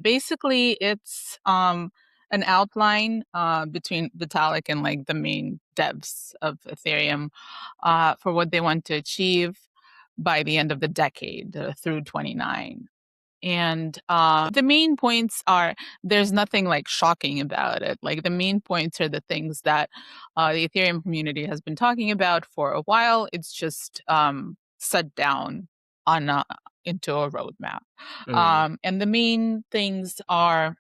Basically, it's an outline between Vitalik and like the main devs of Ethereum for what they want to achieve by the end of the decade through 29. And the main points are, there's nothing like shocking about it. Like the main points are the things that the Ethereum community has been talking about for a while. It's just set down on into a roadmap. And the main things are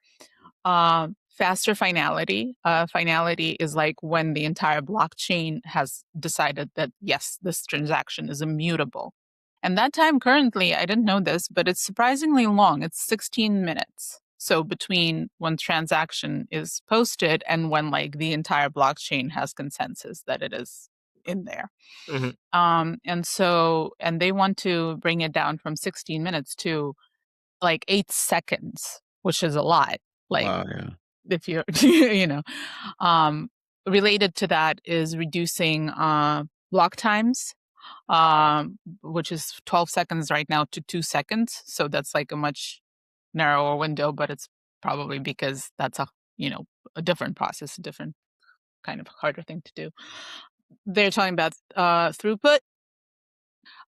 faster finality. Finality is like when the entire blockchain has decided that, yes, this transaction is immutable. And that time currently, I didn't know this, but it's surprisingly long. It's 16 minutes. So between when transaction is posted and when like the entire blockchain has consensus that it is in there. And they want to bring it down from 16 minutes to like 8 seconds, which is a lot. Like, wow, yeah. if you're, you know, related to that is reducing block times, which is 12 seconds right now to 2 seconds. So that's like a much narrower window, but it's probably because that's a different process, a different kind of harder thing to do. They're talking about throughput.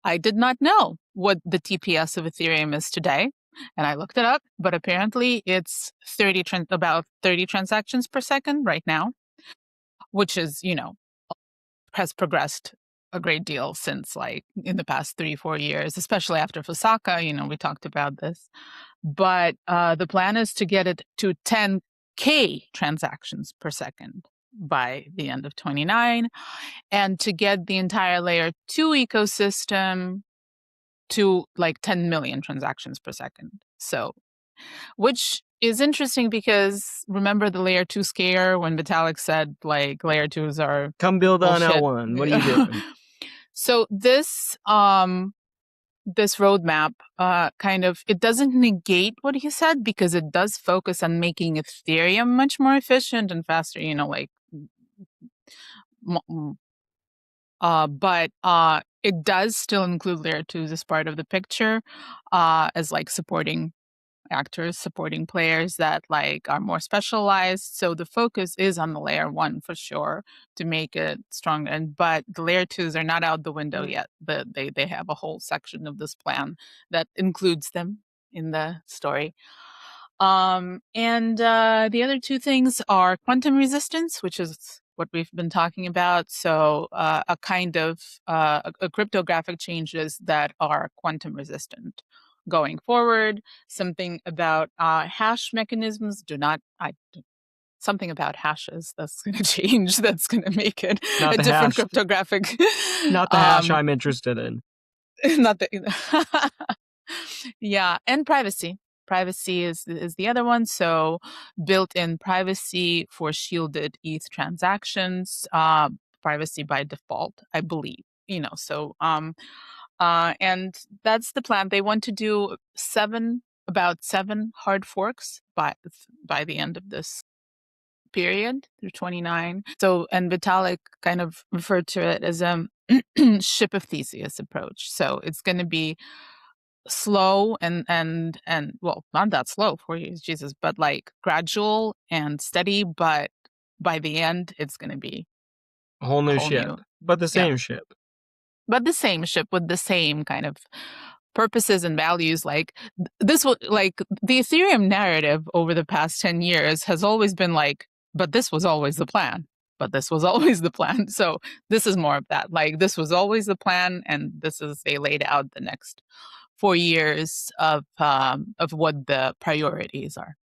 I did not know what the TPS of Ethereum is today, and I looked it up, but apparently it's about 30 transactions per second right now, which is, has progressed a great deal since like in the past 3-4 years, especially after Fusaka, we talked about this. But the plan is to get it to 10K transactions per second by the end of 29, and to get the entire layer 2 ecosystem to like 10 million transactions per second. So, which is interesting because remember the layer 2 scare when Vitalik said like layer 2s are come build bullshit. on L1. What are you doing? So this roadmap kind of, it doesn't negate what he said because it does focus on making Ethereum much more efficient and faster, but it does still include layer 2s as part of the picture, as like supporting actors, supporting players that like are more specialized. So the focus is on the layer 1 for sure to make it strong. But the layer 2s are not out the window yet. They have a whole section of this plan that includes them in the story. And the other 2 things are quantum resistance, which is what we've been talking about. So a kind of a cryptographic changes that are quantum resistant going forward. Something about hash mechanisms something about hashes that's going to change, that's going to make it Not a the different hash. cryptographic. Not the hash I'm interested in. Not the. Yeah, and privacy. Privacy is the other one. So built-in privacy for shielded ETH transactions, privacy by default, I believe. So and that's the plan. They want to do about 7 hard forks by the end of this period through 29. So, and Vitalik kind of referred to it as a ship of Theseus approach. So it's going to be slow and well, not that slow for you, Jesus, but like gradual and steady. But by the end, it's going to be a whole new ship, but the same ship. But the same ship with the same kind of purposes and values. Like this was like the Ethereum narrative over the past 10 years has always been like, but this was always the plan. But this was always the plan. So this is more of that. Like this was always the plan, and this is they laid out the next 4 years of what the priorities are.